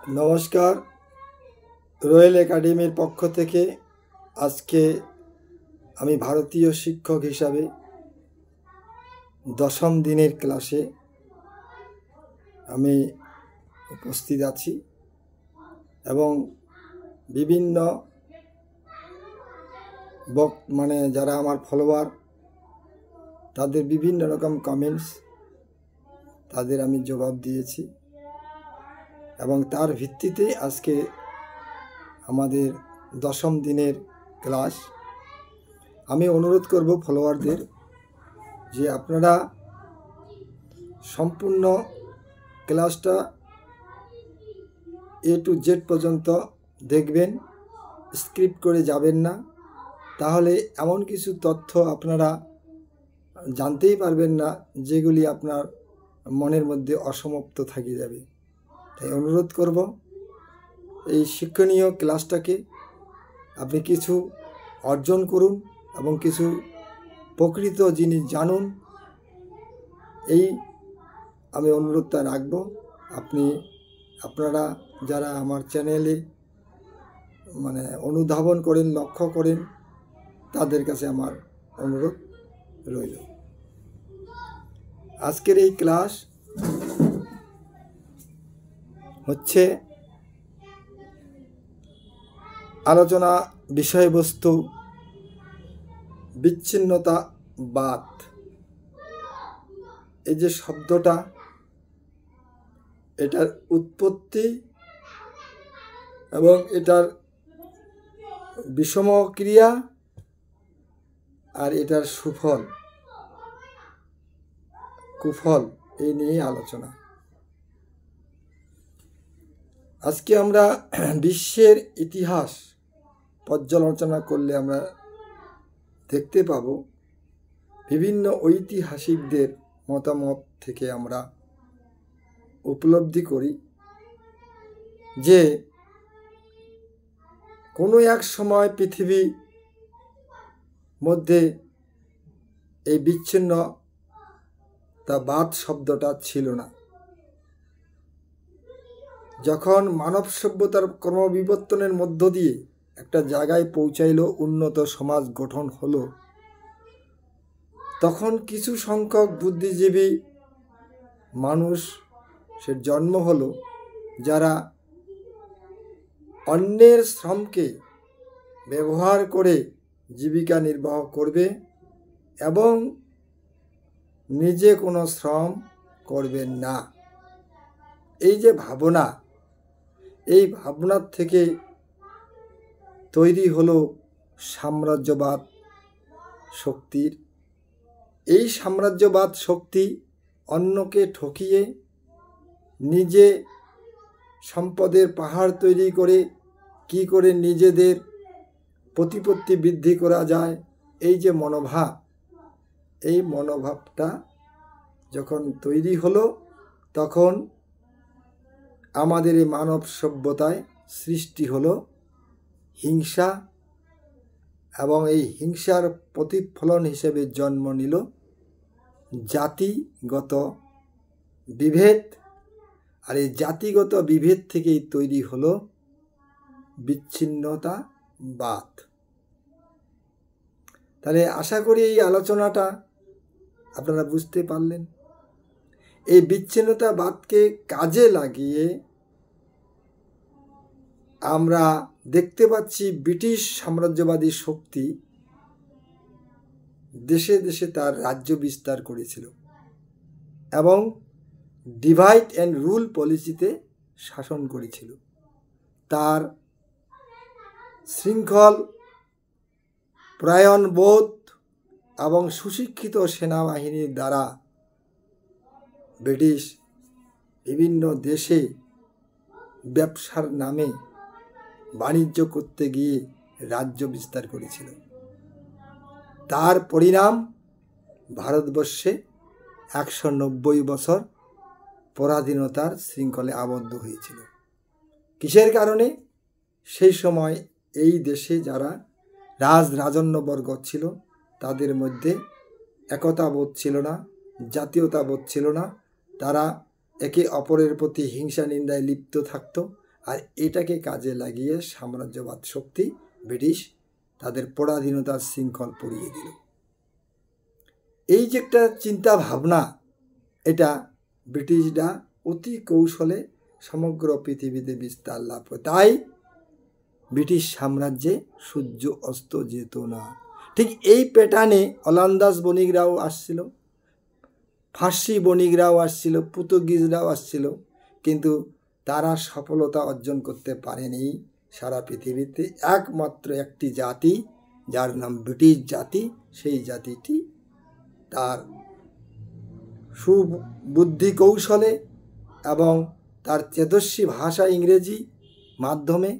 নমস্কার। রয়্যাল একাডেমির পক্ষ থেকে আজকে আমি ভারতীয় শিক্ষক হিসাবে দশম দিনের ক্লাসে আমি উপস্থিত আছি এবং বিভিন্ন যারা আমার ফলোয়ার তাদের বিভিন্ন রকম কমেন্টস তাদের আমি জবাব দিয়েছি এবং তার ভিত্তিতে আজকে আমাদের দশম দিনের ক্লাস। আমি অনুরোধ করব ফলোয়ারদের যে আপনারা সম্পূর্ণ ক্লাসটা A to Z পর্যন্ত দেখবেন, স্ক্রিপ্ট করে যাবেন না, তাহলে এমন কিছু তথ্য আপনারা জানতেই পারবেন না যেগুলি আপনার মনের মধ্যে অসমাপ্ত থেকে যাবে। তাই অনুরোধ করব এই শিক্ষণীয় ক্লাসটাকে আপনি কিছু অর্জন করুন এবং কিছু প্রকৃত জিনিস জানুন, এই আমি অনুরোধটা রাখব। আপনারা যারা আমার চ্যানেলে অনুধাবন করেন, লক্ষ্য করেন, তাদের কাছে আমার অনুরোধ রইল। আজকের এই ক্লাস হচ্ছে আলোচনা বিষয়বস্তু বিচ্ছিন্নতাবাদ। এই যে শব্দটা, এটার উৎপত্তি এবং এটার বিষম ক্রিয়া আর এটার সুফল কুফল এই নিয়ে আলোচনা। আজকে আমরা বিশ্বের ইতিহাস পর্যালোচনা করলে আমরা দেখতে পাব বিভিন্ন ঐতিহাসিকদের মতামত থেকে আমরা উপলব্ধি করি যে কোনো এক সময় পৃথিবীর মধ্যে এই বিচ্ছিন্নতাবাদ শব্দটা ছিল না। যখন মানব সভ্যতার ক্রমবিবর্তনের মধ্য দিয়ে একটা জায়গায় পৌঁছাইল, উন্নত সমাজ গঠন হলো, তখন কিছু সংখ্যক বুদ্ধিজীবী মানুষের জন্ম হলো যারা অন্যের শ্রমকে ব্যবহার করে জীবিকা নির্বাহ করবে এবং নিজে কোনো শ্রম করবেন না। এই যে ভাবনা, এই ভাবনার থেকে তৈরি হলো সাম্রাজ্যবাদ শক্তির। এই সাম্রাজ্যবাদ শক্তি অন্যকে ঠকিয়ে নিজে সম্পদের পাহাড় তৈরি করে কি করে নিজেদের প্রতিপত্তি বৃদ্ধি করা যায়, এই যে মনোভাব, এই মনোভাবটা যখন তৈরি হলো তখন আমাদের এই মানব সভ্যতায় সৃষ্টি হলো হিংসা এবং এই হিংসার প্রতিফলন হিসেবে জন্ম নিল জাতিগত বিভেদ। আর এই জাতিগত বিভেদ থেকেই তৈরি হলো বিচ্ছিন্নতাবাদ। তাহলে আশা করি এই আলোচনাটা আপনারা বুঝতে পারলেন। এই বিচ্ছিন্নতাবাদকে কাজে লাগিয়ে আমরা দেখতে পাচ্ছি ব্রিটিশ সাম্রাজ্যবাদী শক্তি দেশে দেশে তার রাজ্য বিস্তার করেছিল এবং ডিভাইড অ্যান্ড রুল পলিসিতে শাসন করেছিল। তার শৃঙ্খল পরায়ণবোধ এবং সুশিক্ষিত সেনাবাহিনীর দ্বারা ব্রিটিশ বিভিন্ন দেশে ব্যবসার নামে বাণিজ্য করতে গিয়ে রাজ্য বিস্তার করেছিল। তার পরিণাম ভারতবর্ষে 190 বছর পরাধীনতার শৃঙ্খলে আবদ্ধ হয়েছিল। কিসের কারণে? সেই সময় এই দেশে যারা রাজন্যবর্গ ছিল তাদের মধ্যে একতাবোধ ছিল না, জাতীয়তাবোধ ছিল না। তারা একে অপরের প্রতি হিংসা নিন্দায় লিপ্ত থাকত আর এটাকে কাজে লাগিয়ে সাম্রাজ্যবাদ শক্তি ব্রিটিশ তাদের পরাধীনতার শৃঙ্খল পরিয়ে দিল। এই যে একটা চিন্তা ভাবনা, এটা ব্রিটিশরা অতি কৌশলে সমগ্র পৃথিবীতে বিস্তার লাভ করে। তাই ব্রিটিশ সাম্রাজ্যে সূর্য অস্ত যেত না। ঠিক এই প্যাটার্নে ওলন্দাজ বণিকরাও আসছিল, ফার্সি বণিকরাও আসছিল, পর্তুগিজরাও আসছিল, কিন্তু তারা সফলতা অর্জন করতে পারেনি। সারা পৃথিবীতে একমাত্র একটি জাতি, যার নাম ব্রিটিশ জাতি, সেই জাতিটি তার সুবুদ্ধি কৌশলে এবং তার তেজস্বী ভাষা ইংরেজি মাধ্যমে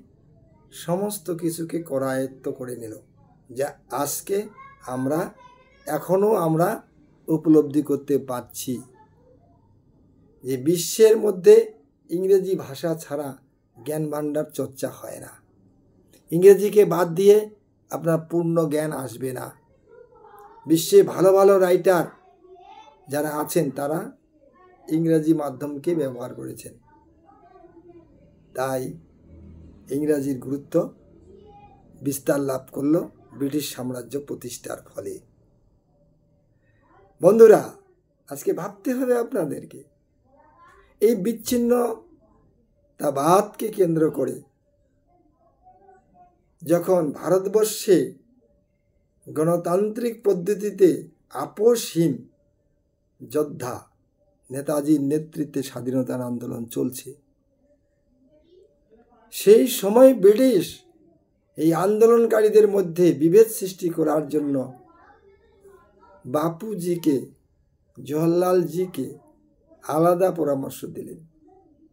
সমস্ত কিছুকে করায়ত্ত করে নিল, যা আজকে এখনও আমরা উপলব্ধি করতে পারছি যে বিশ্বের মধ্যে ইংরেজি ভাষা ছাড়া জ্ঞান ভাণ্ডার চর্চা হয় না। ইংরেজিকে বাদ দিয়ে আপনার পূর্ণ জ্ঞান আসবে না। বিশ্বে ভালো ভালো রাইটার যারা আছেন তারা ইংরেজি মাধ্যমকে ব্যবহার করেছেন। তাই ইংরাজির গুরুত্ব বিস্তার লাভ করলো ব্রিটিশ সাম্রাজ্য প্রতিষ্ঠার ফলে। বন্ধুরা, আজকে ভাবতে হবে আপনাদেরকে, এই বিচ্ছিন্নতাবাদকে কেন্দ্র করে যখন ভারতবর্ষে গণতান্ত্রিক পদ্ধতিতে আপোষহীন যোদ্ধা নেতাজির নেতৃত্বে স্বাধীনতার আন্দোলন চলছে, সেই সময় ব্রিটিশ এই আন্দোলনকারীদের মধ্যে বিভেদ সৃষ্টি করার জন্য বাপুজিকে, জওহরলালজিকে আলাদা পরামর্শ দিলেন।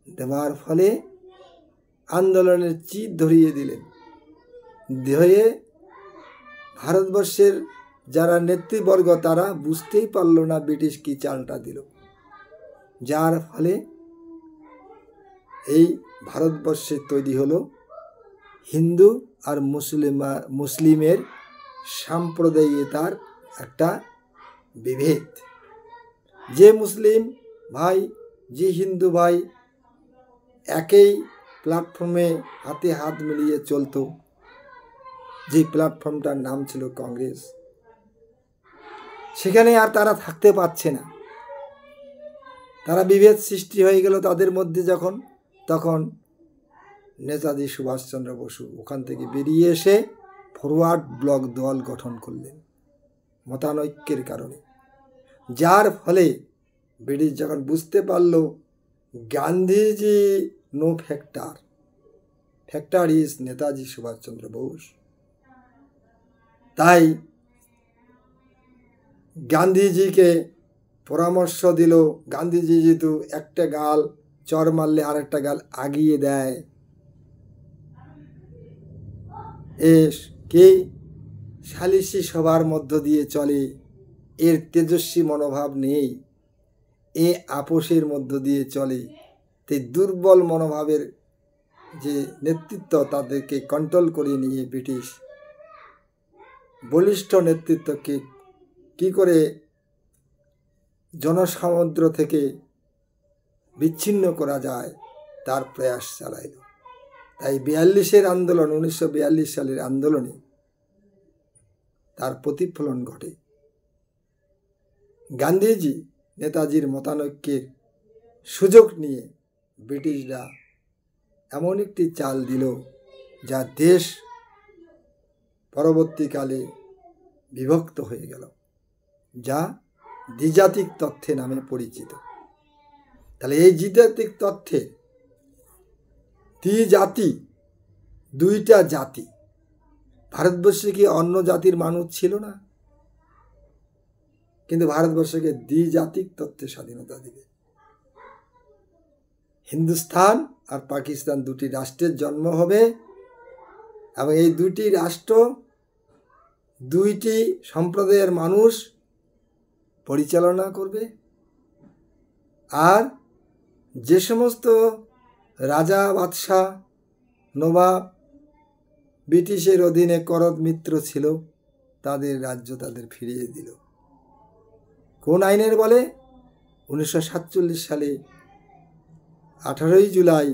দেওয়ার ফলে আন্দোলনের চির ধরিয়ে দিলেন। ধরে ভারতবর্ষের যারা নেতৃবর্গ তারা বুঝতেই পারল না ব্রিটিশ কি চালটা দিল, যার ফলে এই ভারতবর্ষে তৈরি হলো হিন্দু আর মুসলিমের সাম্প্রদায়িকতার একটা বিভেদ। যে মুসলিম ভাই, যে হিন্দু ভাই একই প্ল্যাটফর্মে হাতে হাত মিলিয়ে চলতো, যে প্ল্যাটফর্মটার নাম ছিল কংগ্রেস, সেখানে আর তারা থাকতে পারছে না। তারা বিভেদ সৃষ্টি হয়ে গেল তাদের মধ্যে যখন, তখন নেতাজি সুভাষচন্দ্র বসু ওখান থেকে বেরিয়ে এসে ফরওয়ার্ড ব্লক দল গঠন করলেন মতানৈক্যের কারণে। যার ফলে ব্রিটিশ যখন বুঝতে পারল Gandhiji no factor, factor is Netaji Subhas Chandra Bose, তাই গান্ধীজিকে পরামর্শ দিল। গান্ধীজি যেহেতু একটা গাল চর মারলে আর একটা গাল আগিয়ে দেয়, কে সালিসি সভার মধ্য দিয়ে চলে, এর তেজস্বী মনোভাব নেই, এ আপোষের মধ্য দিয়ে চলে। তাই দুর্বল মনোভাবের যে নেতৃত্ব তাদেরকে কন্ট্রোল করে নিয়ে ব্রিটিশ বলিষ্ঠ নেতৃত্বকে কি করে জনসমুদ্র থেকে বিচ্ছিন্ন করা যায় তার প্রয়াস চালাইল। তাই 42-এর আন্দোলন, 1942 সালের আন্দোলনে তার প্রতিফলন ঘটে। গান্ধীজি নেতাজির মতানৈক্যের সুযোগ নিয়ে ব্রিটিশরা এমন একটি চাল দিল যা দেশ পরবর্তীকালে বিভক্ত হয়ে গেল, যা দ্বিজাতিক তথ্যে নামে পরিচিত। তাহলে এই দ্বিজাতিক তথ্যে দ্বিজাতি, দুইটা জাতি, ভারতবর্ষে কি অন্য জাতির মানুষ ছিল না? কিন্তু ভারতবর্ষকে দ্বিজাতিক তত্ত্বে স্বাধীনতা দিবে। হিন্দুস্তান আর পাকিস্তান দুটি রাষ্ট্রের জন্ম হবে এবং এই দুটি রাষ্ট্র দুইটি সম্প্রদায়ের মানুষ পরিচালনা করবে। আর যে সমস্ত রাজা, বাদশাহ, নবাব ব্রিটিশের অধীনে করদ মিত্র ছিল, তাদের রাজ্য তাদের ফিরিয়ে দিল। কোন আইনের বলে? 1947 সালে 18 জুলাই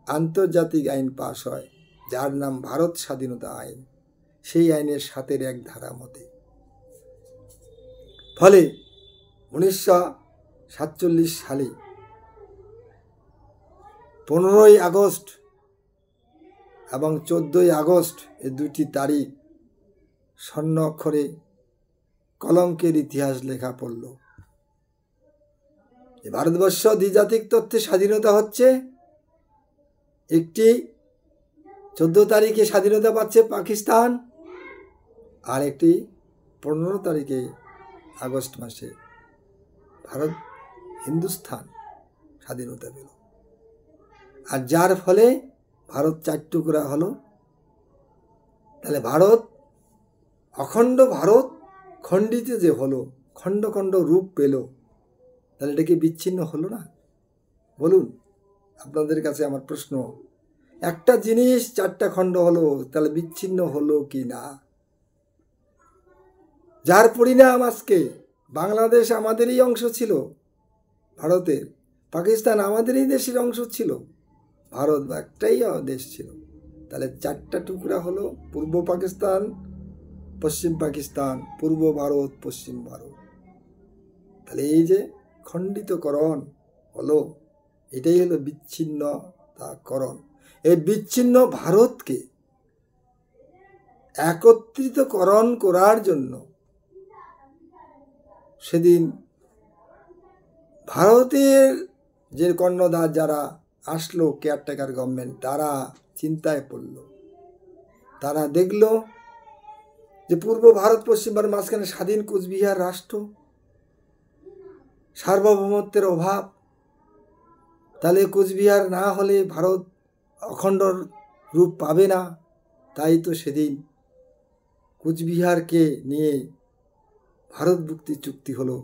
আন্তর্জাতিক আইন পাশ হয়, যার নাম ভারত স্বাধীনতা আইন। সেই আইনের 7-এর 1 ধারা মতে ফলে 1947 সালে 15ই আগস্ট এবং 14ই আগস্ট এই 2টি তারিখ স্বর্ণ অক্ষরে কলঙ্কের ইতিহাস লেখা পড়ল। ভারতবর্ষ দ্বিজাতিক তত্ত্বে স্বাধীনতা হচ্ছে, একটি 14 তারিখে স্বাধীনতা পাচ্ছে পাকিস্তান, আর একটি 15 তারিখে আগস্ট মাসে ভারত হিন্দুস্তান স্বাধীনতা পেল। আর যার ফলে ভারত 4 টুকরা হলো। তাহলে ভারত, অখণ্ড ভারত খণ্ডিত যে হলো, খণ্ড খণ্ড রূপ পেল, তাহলে এটা কি বিচ্ছিন্ন হলো না? বলুন, আপনাদের কাছে আমার প্রশ্ন, একটা জিনিস 4টা খণ্ড হলো, তাহলে বিচ্ছিন্ন হলো কি না? যার পরিণাম আজকে বাংলাদেশ আমাদেরই অংশ ছিল ভারতের, পাকিস্তান আমাদেরই দেশের অংশ ছিল, ভারত একটাই দেশ ছিল। তাহলে 4টা টুকরা হলো, পূর্ব পাকিস্তান, পশ্চিম পাকিস্তান, পূর্ব ভারত, পশ্চিম ভারত। তাহলে এই যে খণ্ডিতকরণ হলো, এটাই হলো বিচ্ছিন্নতাকরণ। এই বিচ্ছিন্ন ভারতকে একত্রিতকরণ করার জন্য সেদিন ভারতের যে কর্ণধার যারা আসলো, কেয়ারটেকার গভর্নমেন্ট, তারা চিন্তায় পড়ল। তারা দেখল যে পূর্ব ভারত, পশ্চিম ভারত মাঝখানে স্বাধীন কোচবিহার রাষ্ট্র, সার্বভৌমত্বের অভাব। তাহলে কোচবিহার না হলে ভারত অখণ্ড রূপ পাবে না। তাই তো সেদিন কোচবিহারকে নিয়ে ভারত মুক্তি চুক্তি হলো,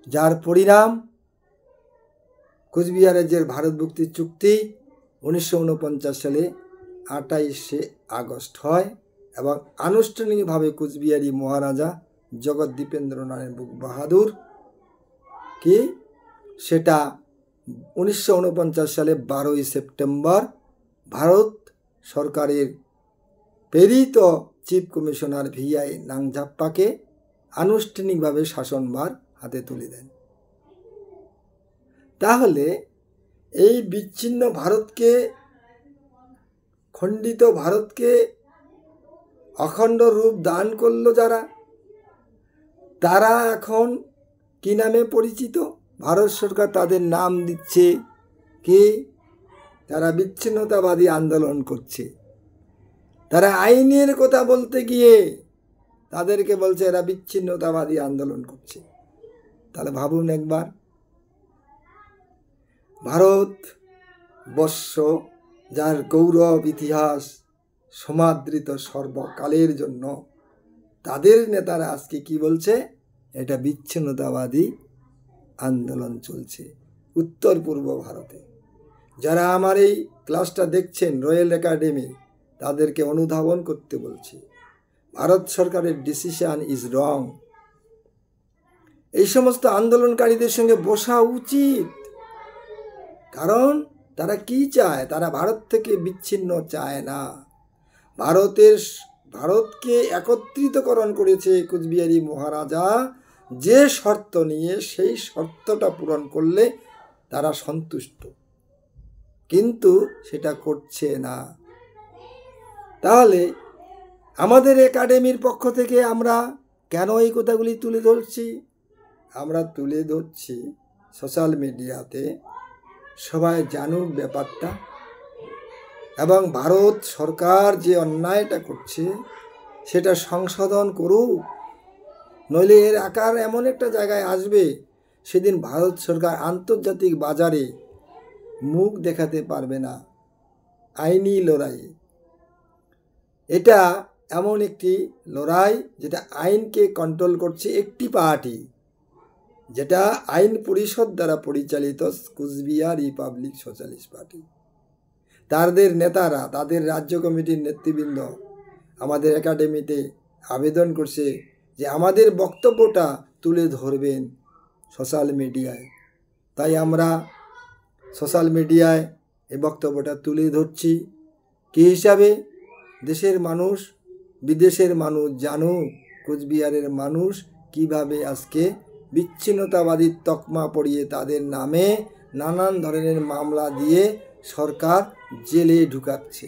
যার পরিণাম কোচবিহারের যে ভারত মুক্তি চুক্তি 1949 সালে 28শে আগস্ট হয় এবং আনুষ্ঠানিকভাবে কোচবিহারি মহারাজা জগৎ দীপেন্দ্র নারায়ণ বাহাদুর কি সেটা 1949 সালে 12ই সেপ্টেম্বর ভারত সরকারের প্রেরিত চিফ কমিশনার ভিআই নাংঝাপ্পাকে আনুষ্ঠানিকভাবে শাসনভার হাতে তুলে দেন। তাহলে এই বিচ্ছিন্ন ভারতকে, খণ্ডিত ভারতকে অখণ্ড রূপ দান করলো যারা, তারা এখন কি নামে পরিচিত? ভারত সরকার তাদের নাম দিচ্ছে কি? তারা বিচ্ছিন্নতাবাদী আন্দোলন করছে। তারা আইনের কথা বলতে গিয়ে তাদেরকে বলছে এরা বিচ্ছিন্নতাবাদী আন্দোলন করছে। তাহলে ভাবুন একবার, ভারতবর্ষ যার গৌরব ইতিহাস সমাদৃত সর্বকালের জন্য, তাদের নেতারা আজকে কি বলছে? এটা বিচ্ছিন্নতাবাদী আন্দোলন চলছে উত্তর পূর্ব ভারতে। যারা আমার এই ক্লাসটা দেখছেন রয়্যাল একাডেমি, তাদেরকে অনুধাবন করতে বলছি, ভারত সরকারের ডিসিশন ইজ রং। এই সমস্ত আন্দোলনকারীদের সঙ্গে বসা উচিত, কারণ তারা কি চায়? তারা ভারত থেকে বিচ্ছিন্ন চায় না। ভারতকে একত্রিতকরণ করেছে কোচবিহারি মহারাজা, যে শর্ত নিয়ে, সেই শর্তটা পূরণ করলে তারা সন্তুষ্ট, কিন্তু সেটা করছে না। তাহলে আমাদের একাডেমির পক্ষ থেকে আমরা কেন এই কথাগুলি তুলে ধরছি? আমরা তুলে ধরছি সোশ্যাল মিডিয়াতে সবাই জানুক ব্যাপারটা, এবং ভারত সরকার যে অন্যায়টা করছে সেটা সংশোধন করুক, নইলে এর আকার এমন একটা জায়গায় আসবে, সেদিন ভারত সরকার আন্তর্জাতিক বাজারে মুখ দেখাতে পারবে না আইনি লড়াই। এটা এমন একটি লড়াই যেটা আইনকে কন্ট্রোল করছে একটি পার্টি, যেটা আইন পরিষদ দ্বারা পরিচালিত কুচবিহার রিপাবলিক সোশ্যালিস্ট পার্টি। তাদের নেতারা, তাদের রাজ্য কমিটির নেতৃবৃন্দ আমাদের একাডেমিতে আবেদন করছে যে আমাদের বক্তব্যটা তুলে ধরবেন সোশ্যাল মিডিয়ায়। তাই আমরা সোশ্যাল মিডিয়ায় এই বক্তব্যটা তুলে ধরছি কী হিসাবে? দেশের মানুষ বিদেশের মানুষ জানুক কোচবিহারের মানুষ কিভাবে আজকে বিচ্ছিন্নতাবাদীর তকমা পড়িয়ে তাদের নামে নানান ধরনের মামলা দিয়ে সরকার জেলে ঢুকাচ্ছে,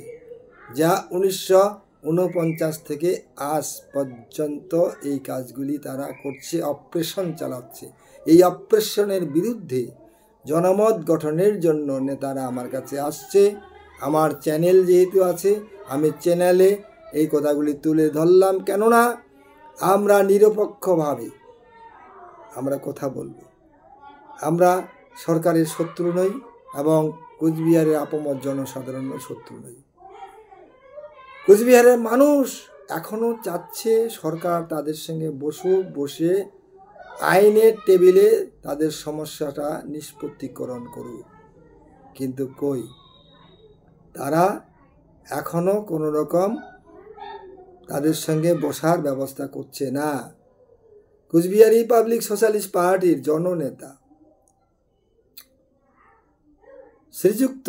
যা 1949 থেকে আজ পর্যন্ত এই কাজগুলি তারা করছে, অপারেশন চালাচ্ছে। এই অপারেশনের বিরুদ্ধে জনমত গঠনের জন্য নেতারা আমার কাছে আসছে। আমার চ্যানেল যেহেতু আছে, আমি চ্যানেলে এই কথাগুলি তুলে ধরলাম, কেননা আমরা নিরপেক্ষভাবে আমরা কথা বলব। আমরা সরকারের শত্রু নই এবং কোচবিহারের আপামর জনসাধারণের শত্রু নই। কোচবিহারের মানুষ এখনও চাচ্ছে সরকার তাদের সঙ্গে বসে আইনের টেবিলে তাদের সমস্যাটা নিষ্পত্তিকরণ করুক, কিন্তু কই, তারা এখনও কোনো রকম তাদের সঙ্গে বসার ব্যবস্থা করছে না। কোচবিহার রিপাবলিক সোশ্যালিস্ট পার্টির জননেতা শ্রীযুক্ত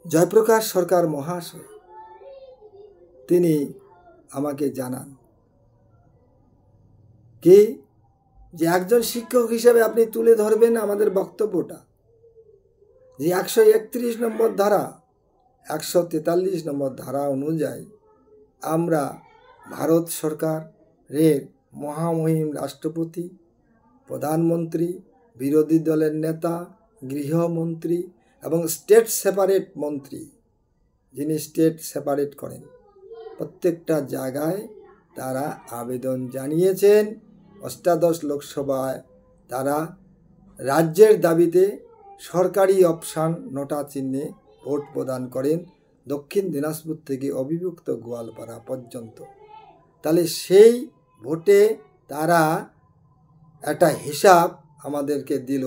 জয়প্রকাশ সরকার মহাশয় তিনি আমাকে জানান কি যে একজন শিক্ষক হিসেবে আপনি তুলে ধরবেন আমাদের বক্তব্যটা, যে 131 নম্বর ধারা 143 নম্বর ধারা অনুযায়ী আমরা ভারত সরকারের মহামহিম রাষ্ট্রপতি, প্রধানমন্ত্রী, বিরোধী দলের নেতা, গৃহমন্ত্রী এবং স্টেট সেপারেট মন্ত্রী, যিনি স্টেট সেপারেট করেন, প্রত্যেকটা জায়গায় তারা আবেদন জানিয়েছেন। 18 লোকসভায় তারা রাজ্যের দাবিতে সরকারি অপশান নোটা চিহ্নে ভোট প্রদান করেন, দক্ষিণ দিনাজপুর থেকে অবিভক্ত গোয়ালপাড়া পর্যন্ত। তাহলে সেই ভোটে তারা একটা হিসাব আমাদেরকে দিল,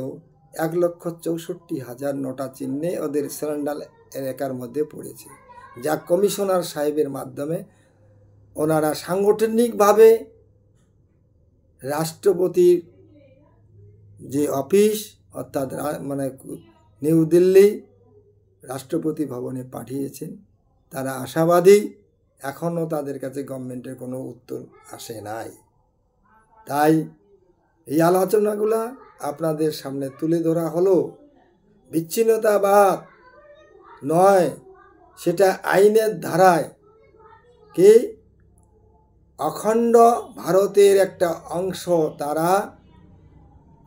1,64,000 নোটা চিহ্নে ওদের সেরেন্ডাল এলাকার মধ্যে পড়েছে, যা কমিশনার সাহেবের মাধ্যমে ওনারা সাংগঠনিকভাবে রাষ্ট্রপতির যে অফিস অর্থাৎ মানে নিউ দিল্লি রাষ্ট্রপতি ভবনে পাঠিয়েছেন। তারা আশাবাদী, এখনও তাদের কাছে গভর্নমেন্টের কোনো উত্তর আসে নাই। তাই এই আলোচনাগুলা আপনাদের সামনে তুলে ধরা হলো। বিচ্ছিন্নতাবাদ নয়, সেটা আইনের ধারায় কি অখণ্ড ভারতের একটা অংশ, তারা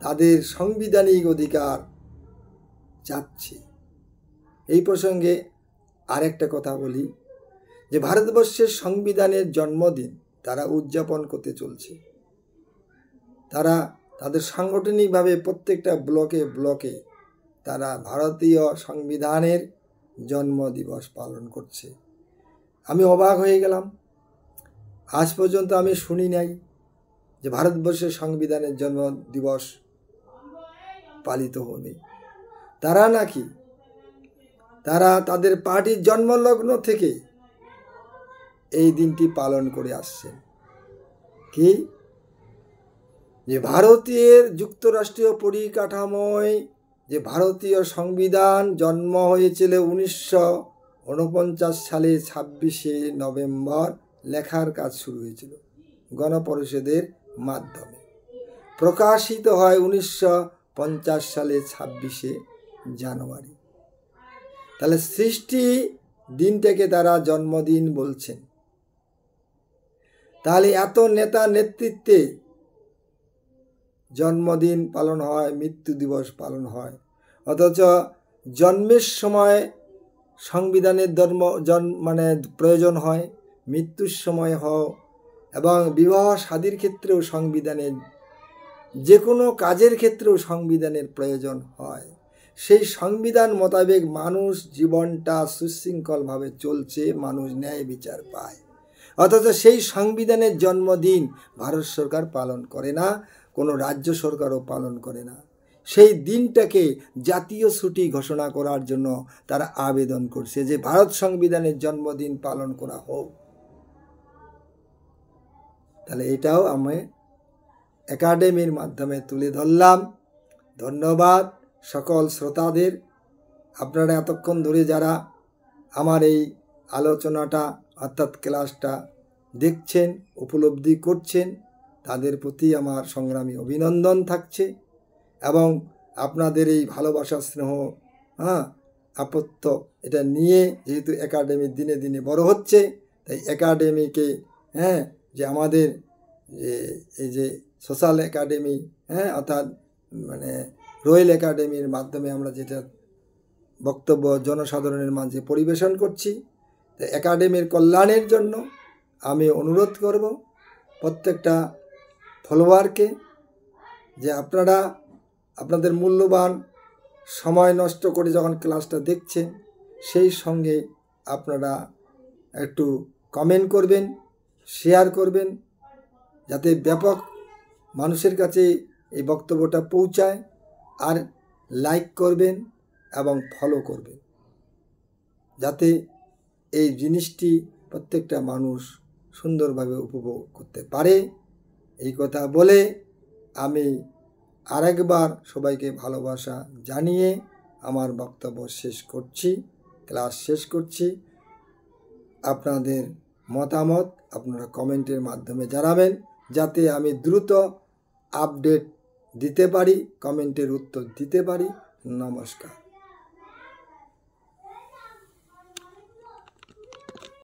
তাদের সাংবিধানিক অধিকার চাচ্ছে। এই প্রসঙ্গে আরেকটা কথা বলি, যে ভারতবর্ষের সংবিধানের জন্মদিন তারা উদযাপন করতে চলছে। তারা তাদের সাংগঠনিকভাবে প্রত্যেকটা ব্লকে ব্লকে তারা ভারতীয় সংবিধানের জন্মদিবস পালন করছে। আমি অবাক হয়ে গেলাম, আজ পর্যন্ত আমি শুনি নাই যে ভারতবর্ষের সংবিধানের জন্মদিবস পালিত হবে। তারা নাকি তারা তাদের পার্টির জন্মলগ্ন থেকে এই দিনটি পালন করে আসছেন। কি যে ভারতের যুক্তরাষ্ট্রীয় পরিকাঠামোয় যে ভারতীয় সংবিধান জন্ম হয়েছিল 1949 সালে 26শে নভেম্বর, লেখার কাজ শুরু হয়েছিল গণপরিষদের মাধ্যমে, প্রকাশিত হয় 1950 সালে 26শে জানুয়ারি। তাহলে সৃষ্টি দিনটাকে তারা জন্মদিন বলছেন। তাহলে এত নেতা নেতৃত্বে জন্মদিন পালন হয়, মৃত্যু দিবস পালন হয়, অথচ জন্মের সময় সংবিধানের মানে প্রয়োজন হয়, মৃত্যুর সময় হয়, এবং বিবাহ শাদীর ক্ষেত্রেও সংবিধানের, যে কোনো কাজের ক্ষেত্রেও সংবিধানের প্রয়োজন হয়। সেই সংবিধান মোতাবেক মানুষ জীবনটা সুশৃঙ্খলভাবে চলছে, মানুষ ন্যায় বিচার পায়, অথচ সেই সংবিধানের জন্মদিন ভারত সরকার পালন করে না, কোনো রাজ্য সরকারও পালন করে না। সেই দিনটাকে জাতীয় ছুটি ঘোষণা করার জন্য তারা আবেদন করছে যে ভারত সংবিধানের জন্মদিন পালন করা হোক। তাহলে এটাও আমি একাডেমির মাধ্যমে তুলে ধরলাম। ধন্যবাদ। সকল শ্রোতাদের, আপনারা এতক্ষণ ধরে যারা আমার এই আলোচনাটা অর্থাৎ ক্লাসটা দেখছেন, উপলব্ধি করছেন, তাদের প্রতি আমার সংগ্রামী অভিনন্দন থাকছে। এবং আপনাদের এই ভালোবাসা, স্নেহ, আপত্য এটা নিয়ে যেহেতু একাডেমি দিনে দিনে বড় হচ্ছে, তাই একাডেমিকে যে আমাদের যে এই যে সোশ্যাল একাডেমি অর্থাৎ মানে রয়্যাল একাডেমির মাধ্যমে আমরা যেটা বক্তব্য জনসাধারণের মাঝে পরিবেশন করছি, তাই একাডেমির কল্যাণের জন্য আমি অনুরোধ করব প্রত্যেকটা ফলোয়ারকে যে আপনারা আপনাদের মূল্যবান সময় নষ্ট করে যখন ক্লাসটা দেখছেন, সেই সঙ্গে আপনারা একটু কমেন্ট করবেন, শেয়ার করবেন, যাতে ব্যাপক মানুষের কাছে এই বক্তব্যটা পৌঁছায়। আর লাইক করবেন এবং ফলো করবেন, যাতে এই জিনিসটি প্রত্যেকটা মানুষ সুন্দরভাবে উপভোগ করতে পারে। এই কথা বলে আমি আরেকবার সবাইকে ভালোবাসা জানিয়ে আমার বক্তব্য শেষ করছি, ক্লাস শেষ করছি। আপনাদের মতামত আপনারা কমেন্টের মাধ্যমে জানাবেন, যাতে আমি দ্রুত আপডেট দিতে পারি, কমেন্টের উত্তর দিতে পারি। নমস্কার।